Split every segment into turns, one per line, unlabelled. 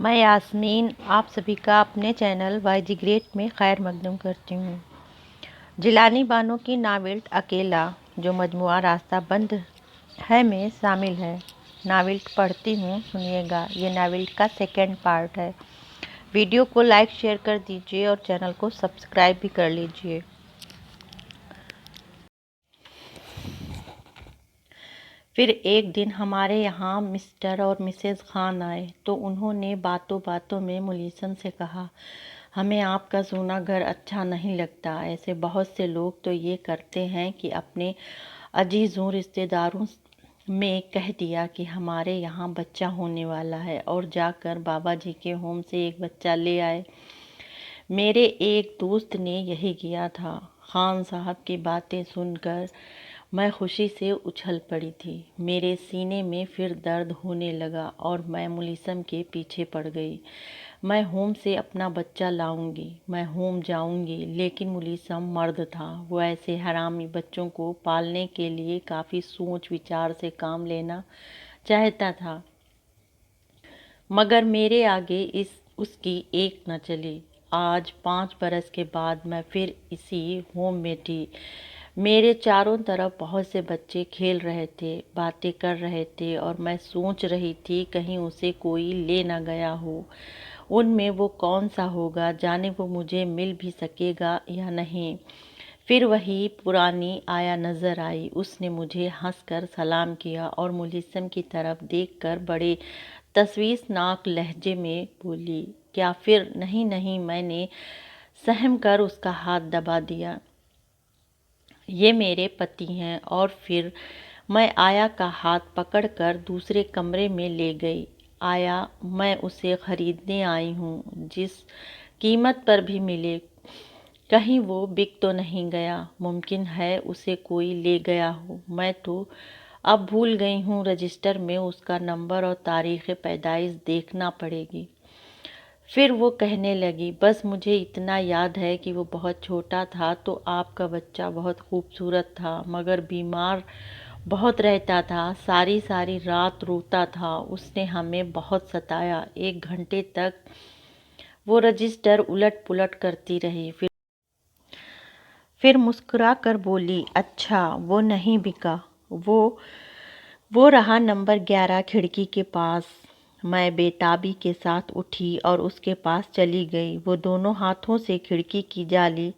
मैं यास्मीन आप सभी का अपने चैनल वाईजी ग्रेट में खैर मकदम करती हूँ। जिलानी बानो की नावल अकेला जो मजमुआ रास्ता बंद है में शामिल है। नावल पढ़ती हूँ, सुनिएगा। ये नावल का सेकंड पार्ट है। वीडियो को लाइक शेयर कर दीजिए और चैनल को सब्सक्राइब भी कर लीजिए। फिर एक दिन हमारे यहाँ मिस्टर और मिसेस खान आए तो उन्होंने बातों बातों में मुलीसन से कहा, हमें आपका सूना घर अच्छा नहीं लगता। ऐसे बहुत से लोग तो ये करते हैं कि अपने अजीज़ों रिश्तेदारों में कह दिया कि हमारे यहाँ बच्चा होने वाला है और जाकर बाबा जी के होम से एक बच्चा ले आए। मेरे एक दोस्त ने यही किया था। खान साहब की बातें सुनकर मैं खुशी से उछल पड़ी थी। मेरे सीने में फिर दर्द होने लगा और मैं मुलिसम के पीछे पड़ गई। मैं होम से अपना बच्चा लाऊंगी, मैं होम जाऊंगी। लेकिन मुलिसम मर्द था। वो ऐसे हरामी बच्चों को पालने के लिए काफ़ी सोच विचार से काम लेना चाहता था, मगर मेरे आगे उसकी एक न चली। आज 5 बरस के बाद मैं फिर इसी होम में थी। मेरे चारों तरफ बहुत से बच्चे खेल रहे थे, बातें कर रहे थे और मैं सोच रही थी कहीं उसे कोई ले ना गया हो। उनमें वो कौन सा होगा, जाने वो मुझे मिल भी सकेगा या नहीं। फिर वही पुरानी आया नज़र आई। उसने मुझे हंसकर सलाम किया और मुलिसम की तरफ देखकर बड़े तशवीशनाक लहजे में बोली, क्या फिर? नहीं नहीं, मैंने सहम कर उसका हाथ दबा दिया। ये मेरे पति हैं। और फिर मैं आया का हाथ पकड़कर दूसरे कमरे में ले गई। आया, मैं उसे खरीदने आई हूँ, जिस कीमत पर भी मिले। कहीं वो बिक तो नहीं गया। मुमकिन है उसे कोई ले गया हो। मैं तो अब भूल गई हूँ। रजिस्टर में उसका नंबर और तारीख़ पैदाइश देखना पड़ेगी। फिर वो कहने लगी, बस मुझे इतना याद है कि वो बहुत छोटा था तो आपका बच्चा बहुत खूबसूरत था, मगर बीमार बहुत रहता था। सारी सारी रात रोता था। उसने हमें बहुत सताया। 1 घंटे तक वो रजिस्टर उलट पुलट करती रही। फिर मुस्कुरा कर बोली, अच्छा वो नहीं बिका। वो रहा नंबर 11 खिड़की के पास। मैं बेताबी के साथ उठी और उसके पास चली गई। वो दोनों हाथों से खिड़की की जाली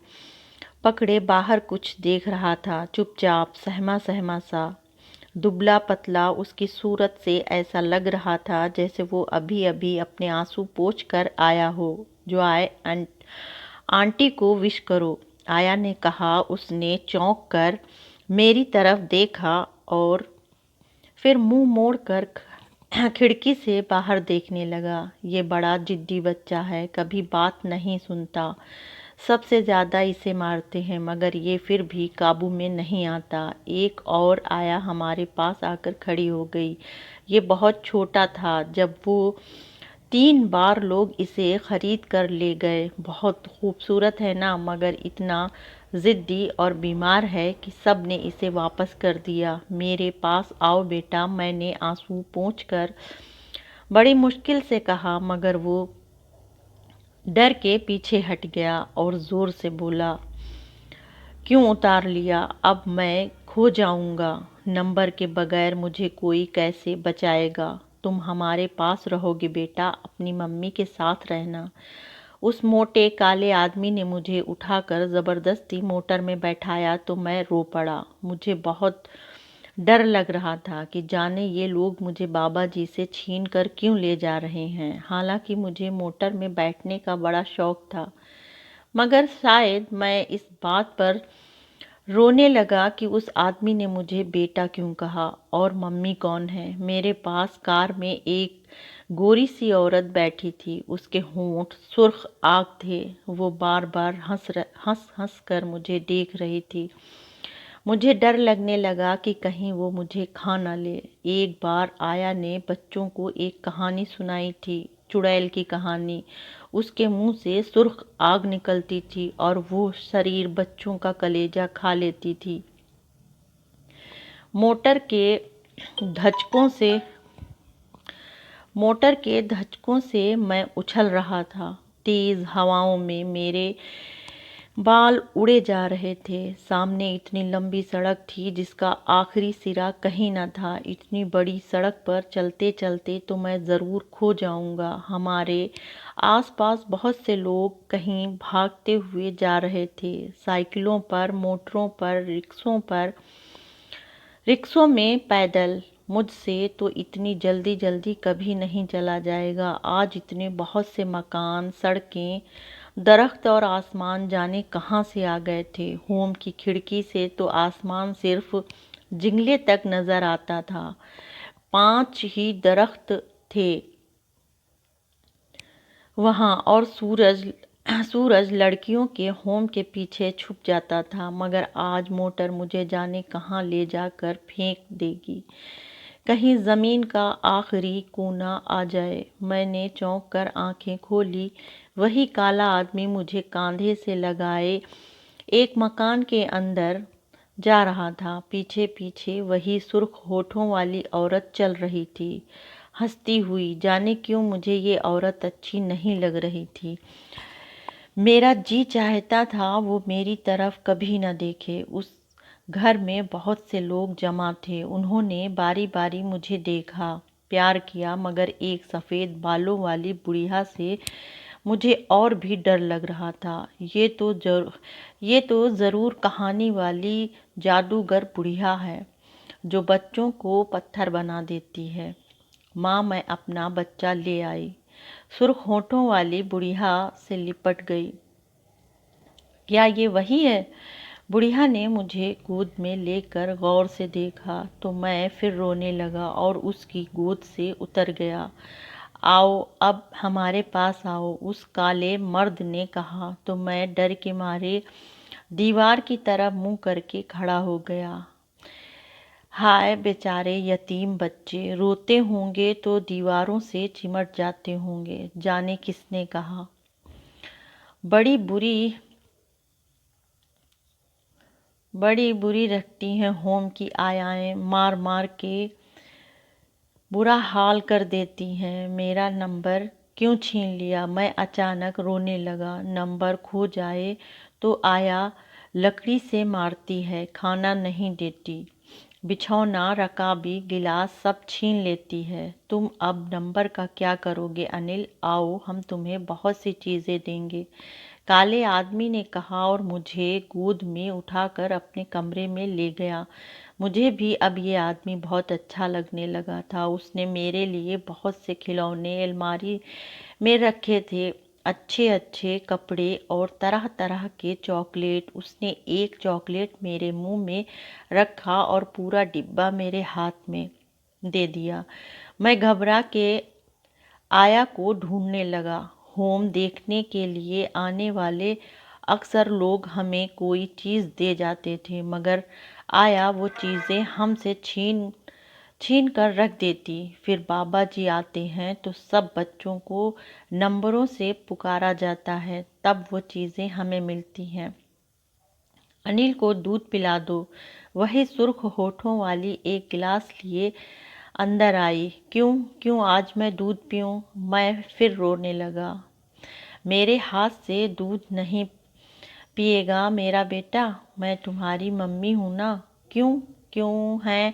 पकड़े बाहर कुछ देख रहा था, चुपचाप, सहमा सहमा सा। दुबला पतला उसकी सूरत से ऐसा लग रहा था जैसे वो अभी अभी अपने आंसू पोंछ कर आया हो। जो आए आंटी को विश करो, आया ने कहा। उसने चौंक कर मेरी तरफ देखा और फिर मुंह मोड़कर खिड़की से बाहर देखने लगा। ये बड़ा जिद्दी बच्चा है, कभी बात नहीं सुनता। सबसे ज़्यादा इसे मारते हैं, मगर ये फिर भी काबू में नहीं आता। एक और आया हमारे पास आकर खड़ी हो गई। ये बहुत छोटा था जब वो 3 बार लोग इसे खरीद कर ले गए। बहुत खूबसूरत है ना, मगर इतना ज़िद्दी और बीमार है कि सब ने इसे वापस कर दिया। मेरे पास आओ बेटा, मैंने आंसू पोंछकर बड़ी मुश्किल से कहा, मगर वो डर के पीछे हट गया और ज़ोर से बोला, क्यों उतार लिया? अब मैं खो जाऊंगा। नंबर के बगैर मुझे कोई कैसे बचाएगा? तुम हमारे पास रहोगे बेटा, अपनी मम्मी के साथ रहना। उस मोटे काले आदमी ने मुझे उठाकर ज़बरदस्ती मोटर में बैठाया तो मैं रो पड़ा। मुझे बहुत डर लग रहा था कि जाने ये लोग मुझे बाबा जी से छीन कर क्यों ले जा रहे हैं। हालांकि मुझे मोटर में बैठने का बड़ा शौक था, मगर शायद मैं इस बात पर रोने लगा कि उस आदमी ने मुझे बेटा क्यों कहा। और मम्मी कौन है? मेरे पास कार में एक गोरी सी औरत बैठी थी। उसके होंठ सुर्ख आग थे। वो बार बार हंस हंस कर मुझे देख रही थी। मुझे डर लगने लगा कि कहीं वो मुझे खा न ले। एक बार आया ने बच्चों को एक कहानी सुनाई थी, चुड़ैल की कहानी। उसके मुंह से सुर्ख आग निकलती थी और वो शरीर बच्चों का कलेजा खा लेती थी। मोटर के धचकों से मोटर के धक्कों से मैं उछल रहा था। तेज हवाओं में मेरे बाल उड़े जा रहे थे। सामने इतनी लंबी सड़क थी जिसका आखिरी सिरा कहीं न था। इतनी बड़ी सड़क पर चलते चलते तो मैं ज़रूर खो जाऊंगा। हमारे आसपास बहुत से लोग कहीं भागते हुए जा रहे थे, साइकिलों पर, मोटरों पर, रिक्शों में, पैदल। मुझसे तो इतनी जल्दी जल्दी कभी नहीं चला जाएगा। आज इतने बहुत से मकान, सड़कें, दरख्त और आसमान जाने कहाँ से आ गए थे। होम की खिड़की से तो आसमान सिर्फ जिंगले तक नजर आता था। 5 ही दरख्त थे वहाँ, और सूरज सूरज लड़कियों के होम के पीछे छुप जाता था। मगर आज मोटर मुझे जाने कहाँ ले जाकर फेंक देगी। कहीं ज़मीन का आखिरी कोना आ जाए। मैंने चौंक कर आंखें खोली। वही काला आदमी मुझे कांधे से लगाए एक मकान के अंदर जा रहा था। पीछे पीछे वही सुर्ख होठों वाली औरत चल रही थी, हंसती हुई। जाने क्यों मुझे ये औरत अच्छी नहीं लग रही थी। मेरा जी चाहता था वो मेरी तरफ कभी न देखे। उस घर में बहुत से लोग जमा थे। उन्होंने बारी बारी मुझे देखा, प्यार किया, मगर एक सफ़ेद बालों वाली बुढ़िया से मुझे और भी डर लग रहा था। ये तो ज़रूर कहानी वाली जादूगर बुढ़िया है जो बच्चों को पत्थर बना देती है। माँ, मैं अपना बच्चा ले आई। सुर्ख होठों वाली बुढ़िया से लिपट गई। क्या ये वही है? बुढ़िया ने मुझे गोद में लेकर गौर से देखा तो मैं फिर रोने लगा और उसकी गोद से उतर गया। आओ, अब हमारे पास आओ, उस काले मर्द ने कहा। तो मैं डर के मारे दीवार की तरफ मुंह करके खड़ा हो गया। हाय बेचारे यतीम बच्चे, रोते होंगे तो दीवारों से चिमट जाते होंगे। जाने किसने कहा। बड़ी बुरी बड़ी बुरी रखती हैं होम की आयाएं, मार मार के बुरा हाल कर देती हैं। मेरा नंबर क्यों छीन लिया? मैं अचानक रोने लगा। नंबर खो जाए तो आया लकड़ी से मारती है, खाना नहीं देती, बिछौना, रकाबी, गिलास सब छीन लेती है। तुम अब नंबर का क्या करोगे अनिल? आओ, हम तुम्हें बहुत सी चीज़ें देंगे, काले आदमी ने कहा और मुझे गोद में उठाकर अपने कमरे में ले गया। मुझे भी अब ये आदमी बहुत अच्छा लगने लगा था। उसने मेरे लिए बहुत से खिलौने अलमारी में रखे थे, अच्छे अच्छे कपड़े और तरह तरह के चॉकलेट। उसने एक चॉकलेट मेरे मुंह में रखा और पूरा डिब्बा मेरे हाथ में दे दिया। मैं घबरा के आया को ढूंढने लगा। होम देखने के लिए आने वाले अक्सर लोग हमें कोई चीज़ दे जाते थे, मगर आया वो चीज़ें हमसे छीन छीन कर रख देती। फिर बाबा जी आते हैं तो सब बच्चों को नंबरों से पुकारा जाता है, तब वो चीज़ें हमें मिलती हैं। अनिल को दूध पिला दो। वही सुर्ख होठों वाली एक गिलास लिए अंदर आई। क्यों क्यों आज मैं दूध पीऊं? मैं फिर रोने लगा। मेरे हाथ से दूध नहीं पिएगा मेरा बेटा, मैं तुम्हारी मम्मी हूँ ना। क्यों क्यों है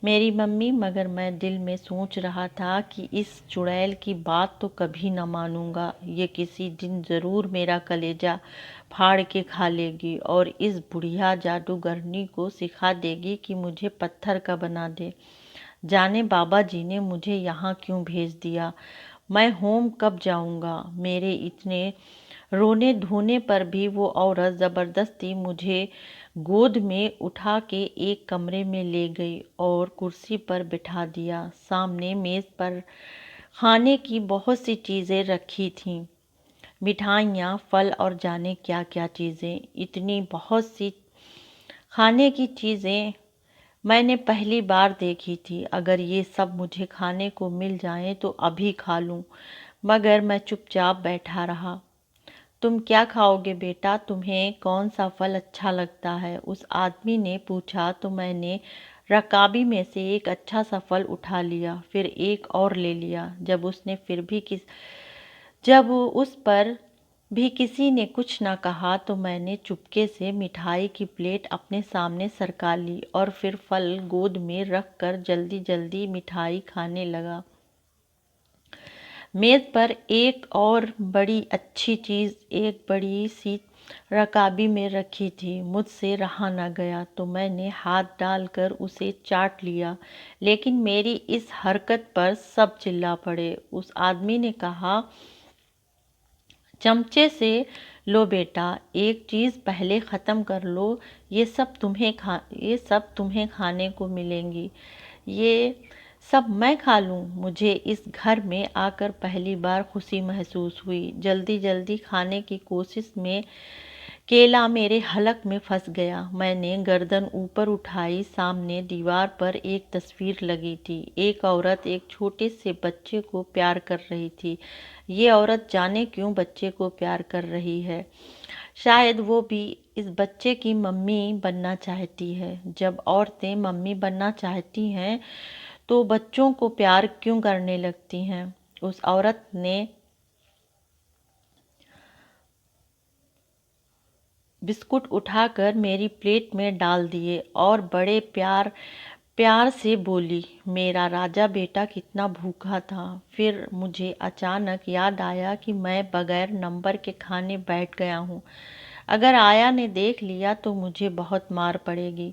मेरी मम्मी? मगर मैं दिल में सोच रहा था कि इस चुड़ैल की बात तो कभी न मानूंगा। ये किसी दिन ज़रूर मेरा कलेजा फाड़ के खा लेगी और इस बुढ़िया जादूगरनी को सिखा देगी कि मुझे पत्थर का बना दे। जाने बाबा जी ने मुझे यहाँ क्यों भेज दिया? मैं होम कब जाऊँगा? मेरे इतने रोने धोने पर भी वो औरत ज़बरदस्ती मुझे गोद में उठा के एक कमरे में ले गई और कुर्सी पर बिठा दिया। सामने मेज़ पर खाने की बहुत सी चीज़ें रखी थीं, मिठाइयाँ, फल और जाने क्या क्या चीज़ें। इतनी बहुत सी खाने की चीज़ें मैंने पहली बार देखी थी। अगर ये सब मुझे खाने को मिल जाए तो अभी खा लूं, मगर मैं चुपचाप बैठा रहा। तुम क्या खाओगे बेटा? तुम्हें कौन सा फल अच्छा लगता है? उस आदमी ने पूछा तो मैंने रकाबी में से एक अच्छा सा फल उठा लिया, फिर एक और ले लिया। जब उस पर भी किसी ने कुछ न कहा तो मैंने चुपके से मिठाई की प्लेट अपने सामने सरका ली और फिर फल गोद में रख कर जल्दी जल्दी मिठाई खाने लगा। मेज़ पर एक और बड़ी अच्छी चीज़ एक बड़ी सी रकाबी में रखी थी। मुझसे रहा न गया तो मैंने हाथ डालकर उसे चाट लिया, लेकिन मेरी इस हरकत पर सब चिल्ला पड़े। उस आदमी ने कहा, चमचे से लो बेटा, एक चीज़ पहले ख़त्म कर लो, ये सब तुम्हें खाने को मिलेंगी। ये सब मैं खा लूँ? मुझे इस घर में आकर पहली बार खुशी महसूस हुई। जल्दी जल्दी खाने की कोशिश में केला मेरे हलक में फंस गया। मैंने गर्दन ऊपर उठाई। सामने दीवार पर एक तस्वीर लगी थी। एक औरत एक छोटे से बच्चे को प्यार कर रही थी। ये औरत जाने क्यों बच्चे को प्यार कर रही है। शायद वो भी इस बच्चे की मम्मी बनना चाहती है। जब औरतें मम्मी बनना चाहती हैं तो बच्चों को प्यार क्यों करने लगती हैं। उस औरत ने बिस्कुट उठाकर मेरी प्लेट में डाल दिए और बड़े प्यार से बोली, मेरा राजा बेटा कितना भूखा था। फिर मुझे अचानक याद आया कि मैं बगैर नंबर के खाने बैठ गया हूँ। अगर आया ने देख लिया तो मुझे बहुत मार पड़ेगी।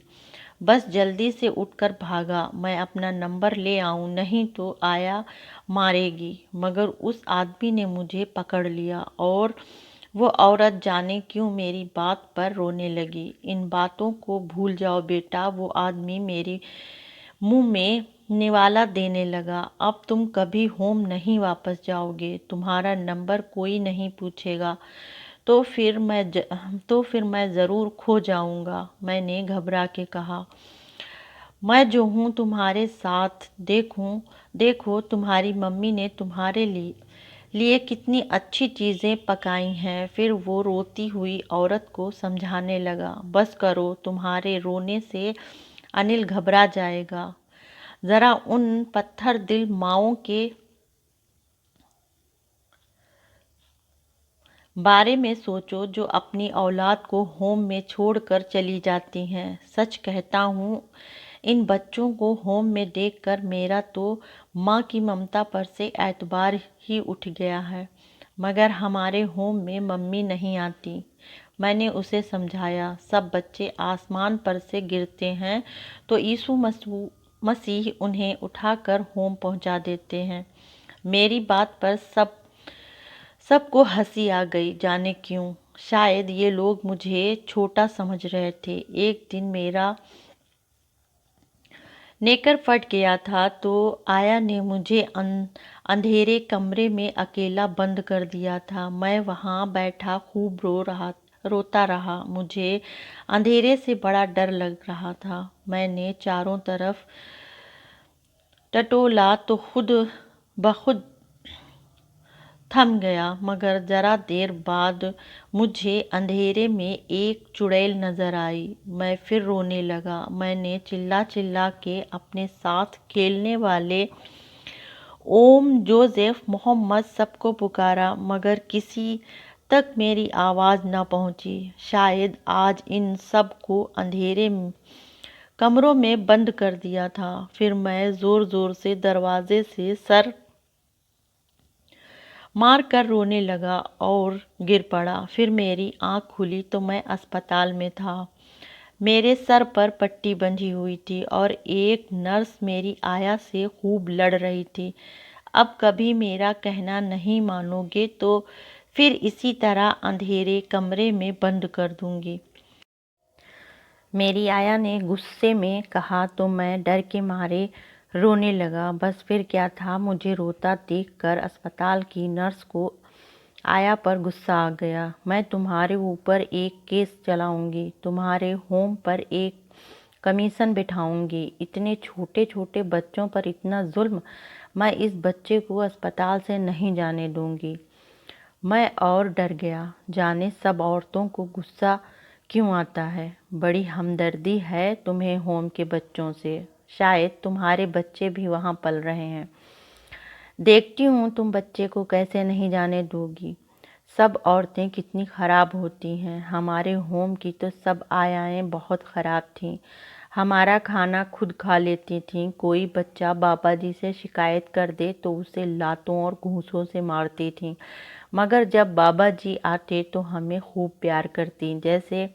बस जल्दी से उठकर भागा, मैं अपना नंबर ले आऊं, नहीं तो आया मारेगी। मगर उस आदमी ने मुझे पकड़ लिया और वो औरत जाने क्यों मेरी बात पर रोने लगी। इन बातों को भूल जाओ बेटा, वो आदमी मेरी मुंह में निवाला देने लगा। अब तुम कभी होम नहीं वापस जाओगे, तुम्हारा नंबर कोई नहीं पूछेगा, तो फिर मैं ज़रूर खो जाऊंगा। मैंने घबरा के कहा, मैं जो हूँ तुम्हारे साथ। देखो तुम्हारी मम्मी ने तुम्हारे लिए कितनी अच्छी चीज़ें पकाई हैं। फिर वो रोती हुई औरत को समझाने लगा, बस करो, तुम्हारे रोने से अनिल घबरा जाएगा। ज़रा उन पत्थर दिल माँओं के बारे में सोचो जो अपनी औलाद को होम में छोड़कर चली जाती हैं। सच कहता हूँ, इन बच्चों को होम में देखकर मेरा तो माँ की ममता पर से एतबार ही उठ गया है। मगर हमारे होम में मम्मी नहीं आती। मैंने उसे समझाया, सब बच्चे आसमान पर से गिरते हैं तो यीशु मसीह उन्हें उठाकर होम पहुंचा देते हैं। मेरी बात पर सबको हंसी आ गई, जाने क्यों। शायद ये लोग मुझे छोटा समझ रहे थे। एक दिन मेरा नेकर फट गया था तो आया ने मुझे अंधेरे कमरे में अकेला बंद कर दिया था। मैं वहाँ बैठा खूब रोता रहा। मुझे अंधेरे से बड़ा डर लग रहा था। मैंने चारों तरफ टटोला तो खुद ब खुद थम गया। मगर जरा देर बाद मुझे अंधेरे में एक चुड़ैल नजर आई। मैं फिर रोने लगा। मैंने चिल्ला चिल्ला के अपने साथ खेलने वाले ओम, जोसेफ, मोहम्मद सबको पुकारा, मगर किसी तक मेरी आवाज़ न पहुंची। शायद आज इन सब को अंधेरे कमरों में बंद कर दिया था। फिर मैं ज़ोर ज़ोर से दरवाजे से सर मार कर रोने लगा और गिर पड़ा। फिर मेरी आँख खुली तो मैं अस्पताल में था। मेरे सर पर पट्टी बंधी हुई थी और एक नर्स मेरी आया से खूब लड़ रही थी। अब कभी मेरा कहना नहीं मानोगे तो फिर इसी तरह अंधेरे कमरे में बंद कर दूंगी। मेरी आया ने गुस्से में कहा तो मैं डर के मारे रोने लगा। बस फिर क्या था, मुझे रोता देखकर अस्पताल की नर्स को आया पर गुस्सा आ गया। मैं तुम्हारे ऊपर एक केस चलाऊंगी, तुम्हारे होम पर एक कमीशन बिठाऊंगी। इतने छोटे छोटे बच्चों पर इतना जुल्म, मैं इस बच्चे को अस्पताल से नहीं जाने दूंगी। मैं और डर गया, जाने सब औरतों को गुस्सा क्यों आता है? बड़ी हमदर्दी है तुम्हें होम के बच्चों से। शायद तुम्हारे बच्चे भी वहाँ पल रहे हैं। देखती हूँ तुम बच्चे को कैसे नहीं जाने दोगी। सब औरतें कितनी ख़राब होती हैं। हमारे होम की तो सब आयाएँ बहुत ख़राब थीं। हमारा खाना खुद खा लेती थीं। कोई बच्चा बाबा जी से शिकायत कर दे तो उसे लातों और घूंसों से मारती थीं। मगर जब बाबा जी आते तो हमें खूब प्यार करती। जैसे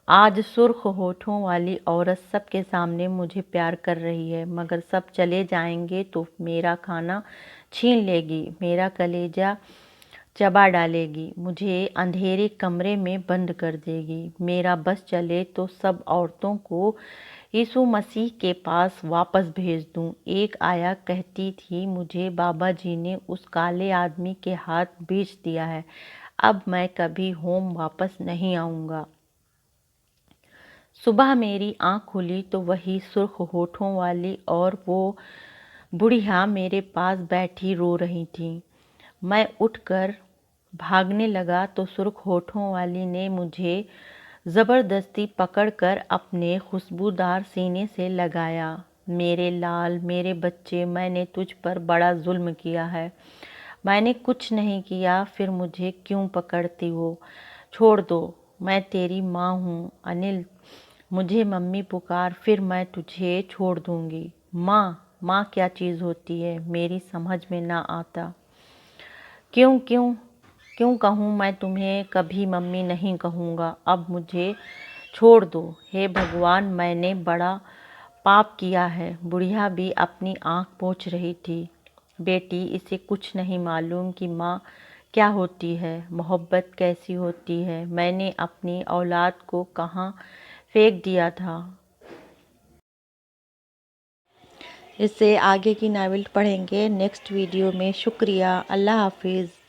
आज सुर्ख होठों वाली औरत सबके सामने मुझे प्यार कर रही है, मगर सब चले जाएंगे तो मेरा खाना छीन लेगी, मेरा कलेजा चबा डालेगी, मुझे अंधेरे कमरे में बंद कर देगी। मेरा बस चले तो सब औरतों को यीशु मसीह के पास वापस भेज दूं। एक आया कहती थी, मुझे बाबा जी ने उस काले आदमी के हाथ बेच दिया है। अब मैं कभी होम वापस नहीं आऊँगा। सुबह मेरी आँख खुली तो वही सुर्ख होठों वाली और वो बुढ़िया मेरे पास बैठी रो रही थी। मैं उठकर भागने लगा तो सुर्ख होठों वाली ने मुझे ज़बरदस्ती पकड़कर अपने खुशबूदार सीने से लगाया। मेरे लाल, मेरे बच्चे, मैंने तुझ पर बड़ा जुल्म किया है। मैंने कुछ नहीं किया, फिर मुझे क्यों पकड़ती हो? छोड़ दो, मैं तेरी माँ हूँ। अनिल, मुझे मम्मी पुकार, फिर मैं तुझे छोड़ दूँगी। माँ, माँ क्या चीज़ होती है? मेरी समझ में ना आता। क्यों क्यों क्यों कहूँ मैं तुम्हें? कभी मम्मी नहीं कहूँगा। अब मुझे छोड़ दो। हे भगवान, मैंने बड़ा पाप किया है। बुढ़िया भी अपनी आँख पोंछ रही थी। बेटी, इसे कुछ नहीं मालूम कि माँ क्या होती है, मोहब्बत कैसी होती है। मैंने अपनी औलाद को कहाँ फेंक दिया था। इससे आगे की नावल पढ़ेंगे नेक्स्ट वीडियो में। शुक्रिया। अल्लाह हाफिज़।